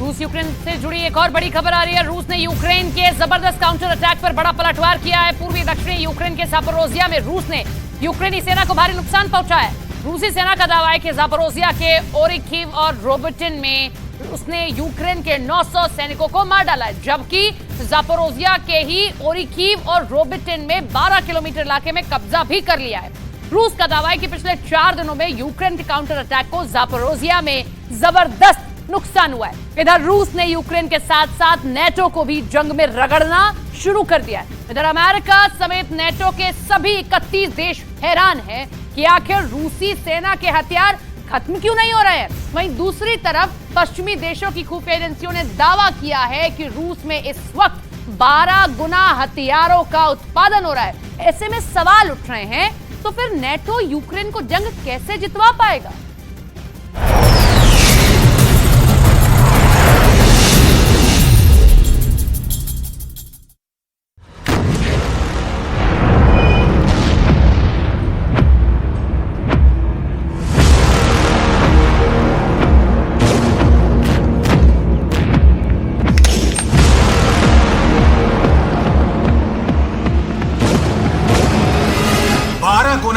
रूस यूक्रेन से जुड़ी एक और बड़ी खबर आ रही है। रूस ने यूक्रेन के जबरदस्त काउंटर अटैक पर बड़ा पलटवार किया है। पूर्वी दक्षिणी यूक्रेन के जापोरोजिया में रूस ने यूक्रेनी सेना को भारी नुकसान पहुंचाया है। रूसी सेना का दावा है कि जापोरोजिया के ओरिकीव और रोबोटिन में उसने यूक्रेन के 900 सैनिकों को मार डाला है, जबकि जापोरोजिया के ही ओरिकीव और रोबोटिन में 12 किलोमीटर इलाके में कब्जा भी कर लिया है। रूस का दावा है कि पिछले 4 दिनों में यूक्रेन के काउंटर अटैक को जापोरोजिया में जबरदस्त नुकसान हुआ है। इधर रूस ने यूक्रेन के साथ साथ नेटो को भी जंग में रगड़ना शुरू कर दिया है। इधर अमेरिका समेत नेटो के सभी 31 देश हैरान हैं कि आखिर रूसी सेना के हथियार खत्म क्यों नहीं हो रहे हैं। वहीं दूसरी तरफ पश्चिमी देशों की खुफिया एजेंसियों ने दावा किया है कि रूस में इस वक्त 12 गुना हथियारों का उत्पादन हो रहा है। ऐसे में सवाल उठ रहे हैं, तो फिर नेटो यूक्रेन को जंग कैसे जितवा पाएगा?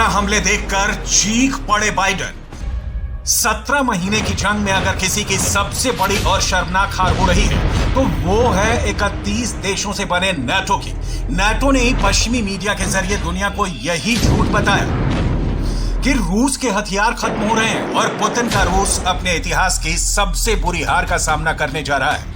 हमले देखकर चीख पड़े बाइडेन। 17 महीने की जंग में अगर किसी की सबसे बड़ी और शर्मनाक हार हो रही है तो वो है 31 देशों से बने नेटो की। नेटो ने ही पश्चिमी मीडिया के जरिए दुनिया को यही झूठ बताया कि रूस के हथियार खत्म हो रहे हैं और पुतिन का रूस अपने इतिहास की सबसे बुरी हार का सामना करने जा रहा है।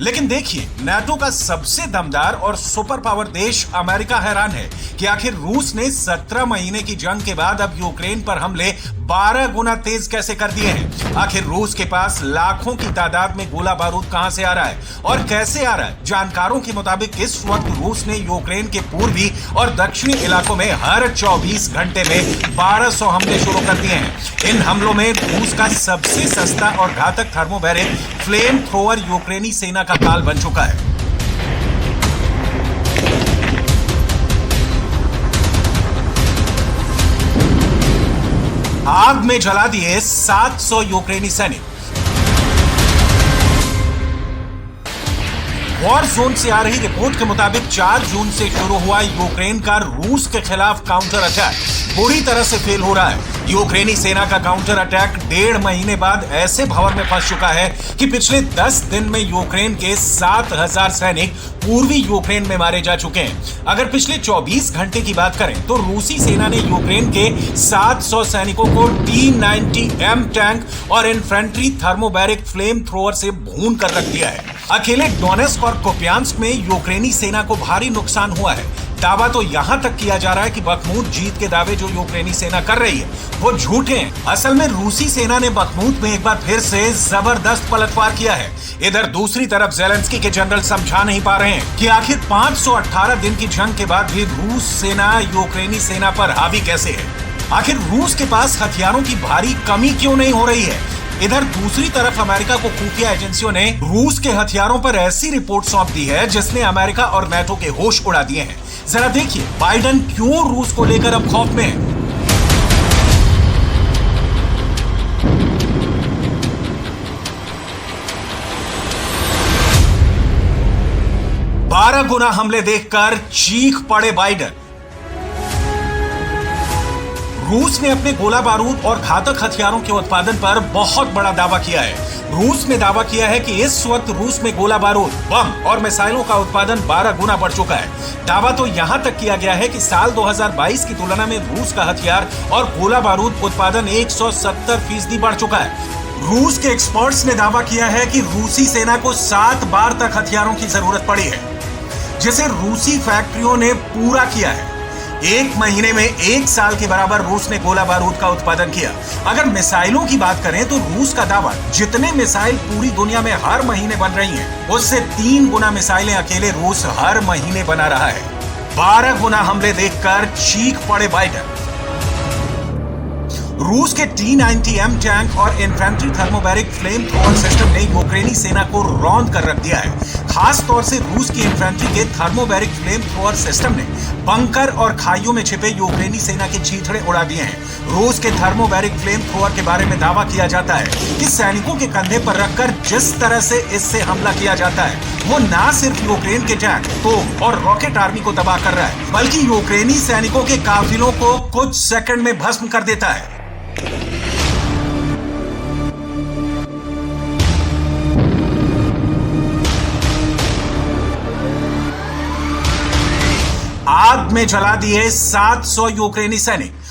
लेकिन देखिए, नेटो का सबसे दमदार और सुपर पावर देश अमेरिका हैरान है कि आखिर रूस ने 17 महीने की जंग के बाद अब यूक्रेन पर हमले 12 गुना तेज कैसे कर दिए हैं। आखिर रूस के पास लाखों की तादाद में गोला बारूद कहां से आ रहा है और कैसे आ रहा है। जानकारों के मुताबिक इस वक्त रूस ने यूक्रेन के पूर्वी और दक्षिणी इलाकों में हर 24 घंटे में 1200 हमले शुरू कर दिए हैं। इन हमलों में रूस का सबसे सस्ता और घातक थर्मोबैरिक फ्लेम थ्रोअर यूक्रेनी सेना का काल बन चुका है। आग में जला दिए 700 यूक्रेनी सैनिक। वॉर जोन से आ रही रिपोर्ट के मुताबिक 4 जून से शुरू हुआ यूक्रेन का रूस के खिलाफ काउंटर अटैक बुरी तरह से फेल हो रहा है। यूक्रेनी सेना का काउंटर अटैक 1.5 महीने बाद ऐसे भंवर में फंस चुका है कि पिछले 10 दिन में यूक्रेन के 7000 सैनिक पूर्वी यूक्रेन में मारे जा चुके हैं। अगर पिछले 24 घंटे की बात करें तो रूसी सेना ने यूक्रेन के 700 सैनिकों को T-90M टैंक और इन्फेंट्री थर्मोबैरिक फ्लेम थ्रोअर से भून कर रख दिया है। अकेले डोनेस्क और कुपियांस्क में यूक्रेनी सेना को भारी नुकसान हुआ है। दावा तो यहां तक किया जा रहा है कि बखमूत जीत के दावे जो यूक्रेनी सेना कर रही है वो झूठे हैं। असल में रूसी सेना ने बखमूत में एक बार फिर से जबरदस्त पलटवार किया है। इधर दूसरी तरफ ज़ेलेंस्की के जनरल समझा नहीं पा रहे हैं कि आखिर 518 दिन की जंग के बाद भी रूस सेना यूक्रेनी सेना पर हावी कैसे है। आखिर रूस के पास हथियारों की भारी कमी क्यों नहीं हो रही है। इधर दूसरी तरफ अमेरिका को खुफिया एजेंसियों ने रूस के हथियारों पर ऐसी रिपोर्ट सौंप दी है जिसने अमेरिका और नेटो के होश उड़ा दिए हैं। जरा देखिए बाइडेन क्यों रूस को लेकर अब खौफ में है। 12 गुना हमले देखकर चीख पड़े बाइडेन। रूस ने अपने गोला बारूद और घातक हथियारों के उत्पादन पर बहुत बड़ा दावा किया है। रूस ने दावा किया है कि इस वक्त रूस में गोला बारूद, बम और मिसाइलों का उत्पादन 12 गुना बढ़ चुका है। दावा तो यहां तक किया गया है कि साल 2022 की तुलना में रूस का हथियार और गोला बारूद उत्पादन 170% बढ़ चुका है। रूस के एक्सपर्ट्स ने दावा किया है कि रूसी सेना को 7 बार तक हथियारों की जरूरत पड़ी है, जिसे रूसी फैक्ट्रियों ने पूरा किया है। 1 महीने में 1 साल के बराबर रूस ने गोला बारूद का उत्पादन किया। अगर मिसाइलों की बात करें तो रूस का दावा जितने मिसाइल पूरी दुनिया में हर महीने बन रही हैं, उससे 3 गुना मिसाइलें अकेले रूस हर महीने बना रहा है। 12 गुना हमले देखकर चीख पड़े बाइडेन। रूस के T-90M टैंक और infantry thermobaric flame thrower system ने यूक्रेनी सेना को रौंद कर रख दिया है। खास तौर से रूस की इन्फेंट्री के थर्मोबैरिक फ्लेम थ्रोअर सिस्टम ने बंकर और खाइयों में छिपे यूक्रेनी सेना के चीथड़े उड़ा दिए हैं। रूस के थर्मोबैरिक फ्लेम थ्रोअर के बारे में दावा किया जाता है कि सैनिकों के कंधे पर रखकर जिस तरह से इससे हमला किया जाता है वो न सिर्फ यूक्रेन के टैंक, तोप और रॉकेट आर्मी को तबाह कर रहा है, बल्कि यूक्रेनी सैनिकों के काफिलों को कुछ सेकंड में भस्म कर देता है। आग में जला दिए 700 यूक्रेनी सैनिक।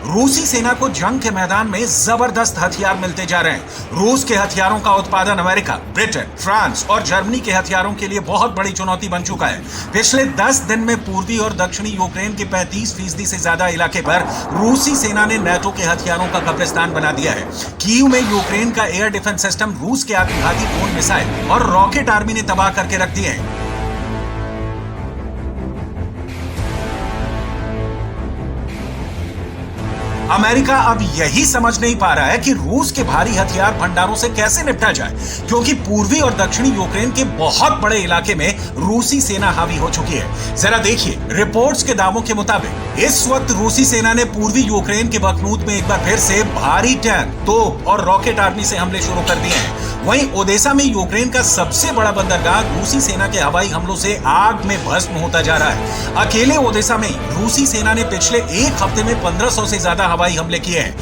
रूसी सेना को जंग के मैदान में जबरदस्त हथियार मिलते जा रहे हैं। रूस के हथियारों का उत्पादन अमेरिका, ब्रिटेन, फ्रांस और जर्मनी के हथियारों के लिए बहुत बड़ी चुनौती बन चुका है। पिछले 10 दिन में पूर्वी और दक्षिणी यूक्रेन के 35% से ज्यादा इलाके पर रूसी सेना ने नेटो के हथियारों का कब्रिस्तान बना दिया है। कीव में यूक्रेन का एयर डिफेंस सिस्टम रूस के आत्मघाती ड्रोन मिसाइल और रॉकेट आर्मी ने तबाह करके रख दिए हैं। अमेरिका अब यही समझ नहीं पा रहा है कि रूस के भारी हथियार भंडारों से कैसे निपटा जाए, क्योंकि पूर्वी और दक्षिणी यूक्रेन के बहुत बड़े इलाके में रूसी सेना हावी हो चुकी है। जरा देखिए, रिपोर्ट्स के दावों के मुताबिक इस वक्त रूसी सेना ने पूर्वी यूक्रेन के बखमूत में एक बार फिर से भारी टैंक, तोप और रॉकेट आर्मी से हमले शुरू कर दिए हैं। वहीं ओडेसा में यूक्रेन का सबसे बड़ा बंदरगाह रूसी सेना के हवाई हमलों से आग में भस्म होता जा रहा है। अकेले ओडेसा में रूसी सेना ने पिछले एक हफ्ते में 1500 से ज्यादा हवाई हमले किए हैं।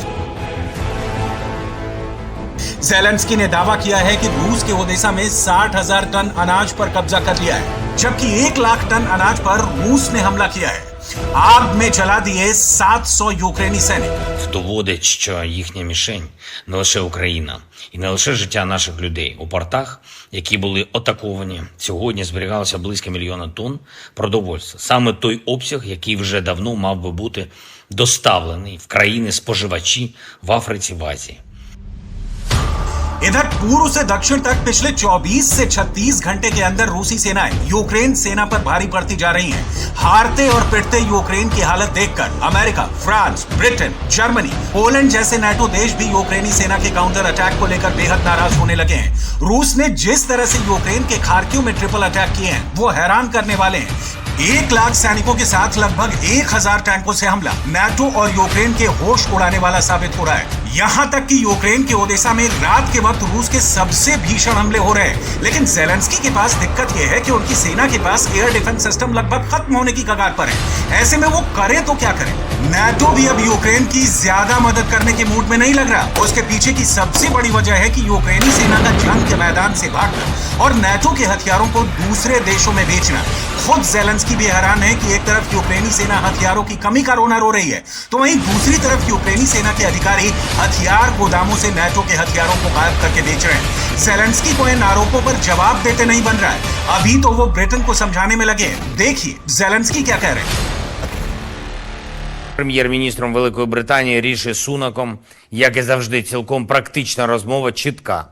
ज़ेलेंस्की ने दावा किया है कि रूस के ओडेसा में 60,000 टन अनाज पर कब्जा कर लिया है, जबकि 1 लाख टन अनाज पर रूस ने हमला किया है। आग में जला दिए 700 यूक्रेनी सैनिक। Доводить, що їхня мішень не лише Україна і не лише життя наших людей. У портах, які були атаковані, сьогодні зберігалося близько 1 мільйона тонн продовольства. Саме той обсяг, який вже давно мав би бути доставлений в країни-споживачі в Африці, в Азії. इधर पूर्व से दक्षिण तक पिछले 24 से 36 घंटे के अंदर रूसी सेनाएं यूक्रेन सेना पर भारी पड़ती जा रही हैं। हारते और पिटते यूक्रेन की हालत देखकर America, France, Britain, Germany, Poland जैसे नाटो देश भी यूक्रेनी सेना के काउंटर अटैक को लेकर बेहद नाराज होने लगे हैं। रूस ने जिस तरह से यूक्रेन के खार्किव में ट्रिपल अटैक किए हैं वो हैरान करने वाले हैं। 1 लाख सैनिकों के साथ लगभग 1000 टैंकों से हमला नाटो और यूक्रेन के होश उड़ाने वाला साबित हो रहा है। यहां तक कि यूक्रेन के ओडेसा में रात के वक्त रूस के सबसे भीषण हमले हो रहे हैं। लेकिन ज़ेलेंस्की के पास दिक्कत यह है कि उनकी सेना के पास एयर डिफेंस सिस्टम लगभग खत्म होने की कगार पर है। ऐसे में वो करे तो क्या करे? नाटो भी अब यूक्रेन की ज्यादा मदद करने के मूड में नहीं लग रहा। उसके पीछे की सबसे बड़ी वजह है कि यूक्रेनी सेना का जंग के मैदान से भागना और नाटो के हथियारों को दूसरे देशों में बेचना। खुद ज़ेलेंस्की भी हैरान है कि एक तरफ यूक्रेनी सेना हथियारों की कमी का रोना रो रही है, तो वहीं दूसरी तरफ यूक्रेनी सेना के अधिकारी हथियार गोदामों से नाटो के हथियारों को गायब करके बेच रहे हैं। ज़ेलेंस्की को इन आरोपों पर जवाब देते नहीं बन रहा है। अभी तो वो ब्रिटेन को समझाने में लगे हैं। देखिए ज़ेलेंस्की क्या कह रहे हैं। Прем'єр-міністром Великої Британії Ріші Сунаком, як і завжди, цілком практична розмова, чітка.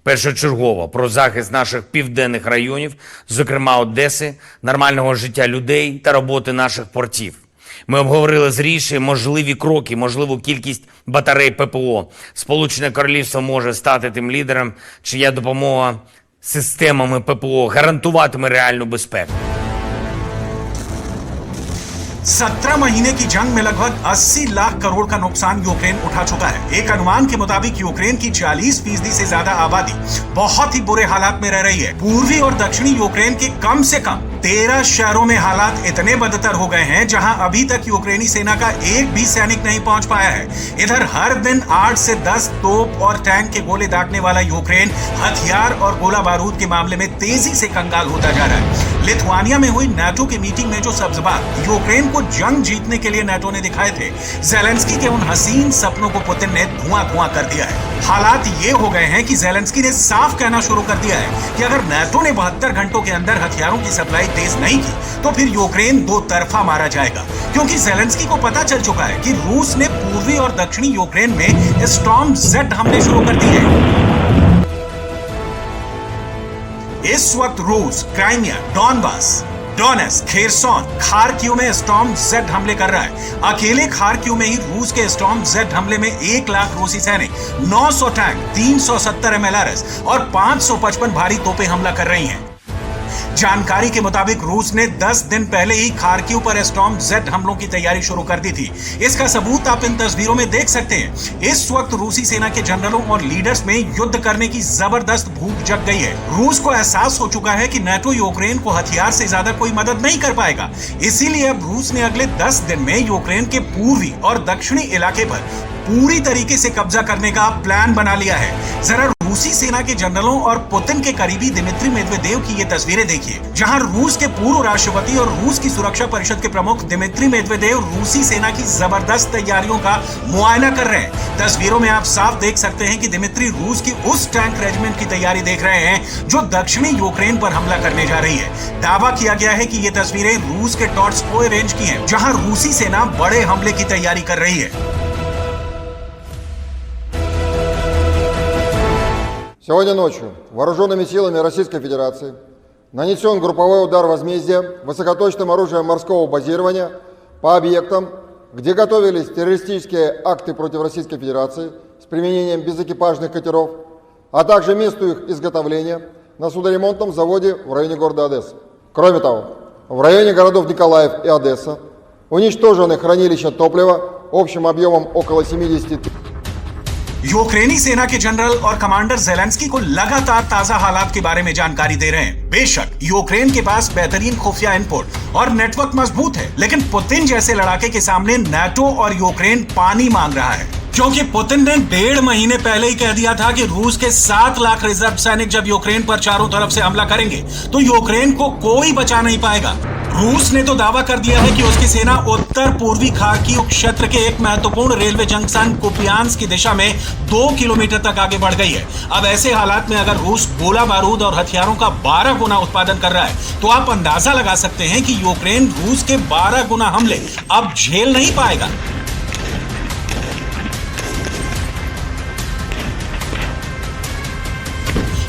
Першочергово про захист наших південних районів, зокрема Одеси, нормального життя людей та роботи наших портів. Ми обговорили з Ріші можливі кроки, можливу кількість батарей ППО. Сполучене Королівство може стати тим лідером, чия допомога системами ППО гарантуватиме реальну безпеку. 17 महीने की जंग में लगभग 80 लाख करोड़ का नुकसान यूक्रेन उठा चुका है। एक अनुमान के मुताबिक यूक्रेन की 40% से ज्यादा आबादी बहुत ही बुरे हालात में रह रही है। पूर्वी और दक्षिणी यूक्रेन के कम से कम 13 शहरों में हालात इतने बदतर हो गए हैं जहां अभी तक यूक्रेनी सेना का एक भी सैनिक नहीं पहुंच पाया है। इधर हर दिन 8 से 10 तोप और टैंक के गोले दागने वाला यूक्रेन हथियार और गोला बारूद के मामले में तेजी से कंगाल होता जा रहा है। लिथुआनिया में हुई नाटो की मीटिंग में जो सब्ज बात यूक्रेन को जंग जीतने के लिए नाटो ने दिखाए थे, ज़ेलेंस्की के उन हसीन सपनों को पुतिन ने धुआं कर दिया है। हालात ये हो गए हैं कि ज़ेलेंस्की ने साफ कहना शुरू कर दिया है कि अगर नाटो ने 72 घंटों के अंदर हथियारों की सप्लाई तेज नहीं की तो फिर यूक्रेन दो तरफा मारा जाएगा, क्योंकि ज़ेलेंस्की को पता चल चुका है कि रूस ने पूर्वी और दक्षिणी यूक्रेन में स्टॉर्म जेड हमले शुरू कर दिए हैं। इस वक्त रूस Crimea, Donbas, Donetsk, Kherson, Kharkiv में स्टॉर्म जेड हमले कर रहा है। अकेले खार्किव में ही रूस के स्टॉर्म जेड हमले में 1 लाख रूसी सैनिक, 900 टैंक, 370 MLRS और 555 भारी तोपें हमला कर रही हैं। जानकारी के मुताबिक रूस ने 10 दिन पहले ही खार्किव पर स्टॉर्म जेड हमलों की तैयारी शुरू कर दी थी। इसका सबूत आप इन तस्वीरों में देख सकते हैं। इस वक्त रूसी सेना के जनरलों और लीडर्स में युद्ध करने की जबरदस्त भूख जग गई है। रूस को एहसास हो चुका है कि नाटो यूक्रेन को हथियार से ज्यादा कोई मदद नहीं कर पाएगा। इसीलिए अब रूस ने अगले 10 दिन में यूक्रेन के पूर्वी और दक्षिणी इलाके पर पूरी तरीके से कब्जा करने का प्लान बना लिया है। जरा रूसी सेना के जनरलों और पुतिन के करीबी दिमित्री मेदवेदेव की ये तस्वीरें देखिए, जहां रूस के पूर्व राष्ट्रपति और रूस की सुरक्षा परिषद के प्रमुख दिमित्री मेदवेदेव रूसी सेना की जबरदस्त तैयारियों का मुआयना कर रहे हैं। तस्वीरों में आप साफ देख सकते हैं कि दिमित्री रूस की उस टैंक रेजिमेंट की तैयारी देख रहे हैं जो दक्षिणी यूक्रेन पर हमला करने जा रही है। दावा किया गया है कि ये तस्वीरें रूस के टॉर्स्कोय रेंज की हैं, जहां रूसी सेना बड़े हमले की तैयारी कर रही है। Сегодня ночью вооруженными силами Российской Федерации нанесен групповой удар возмездия высокоточным оружием морского базирования по объектам, где готовились террористические акты против Российской Федерации с применением безэкипажных катеров, а также месту их изготовления на судоремонтном заводе в районе города Одесса. Кроме того, в районе городов Николаев и Одесса уничтожены хранилища топлива общим объемом около 70 тысяч. यूक्रेनी सेना के जनरल और कमांडर ज़ेलेंस्की को लगातार ताजा हालात के बारे में जानकारी दे रहे हैं। बेशक यूक्रेन के पास बेहतरीन खुफिया इनपुट और नेटवर्क मजबूत है, लेकिन पुतिन जैसे लड़ाके के सामने नाटो और यूक्रेन पानी मांग रहा है, क्योंकि पुतिन ने 1.5 महीने पहले ही कह दिया था कि रूस के 7 लाख रिजर्व सैनिक जब यूक्रेन पर चारों तरफ से हमला करेंगे तो यूक्रेन को कोई बचा नहीं पाएगा। रूस ने तो दावा कर दिया है कि उसकी सेना उत्तर पूर्वी खार्किव क्षेत्र के एक महत्वपूर्ण रेलवे जंक्शन कुपियांस्क की दिशा में 2 किलोमीटर तक आगे बढ़ गई है। अब ऐसे हालात में अगर रूस गोला बारूद और हथियारों का 12 गुना उत्पादन कर रहा है तो आप अंदाजा लगा सकते हैं कि यूक्रेन रूस के 12 गुना हमले अब झेल नहीं पाएगा।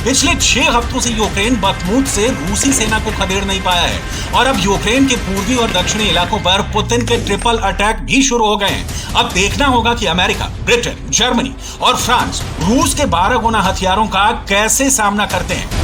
पिछले 6 हफ्तों से यूक्रेन बखमूत से रूसी सेना को खदेड़ नहीं पाया है और अब यूक्रेन के पूर्वी और दक्षिणी इलाकों पर पुतिन के ट्रिपल अटैक भी शुरू हो गए हैं। अब देखना होगा कि अमेरिका, ब्रिटेन, जर्मनी और फ्रांस रूस के 12 गुना हथियारों का कैसे सामना करते हैं।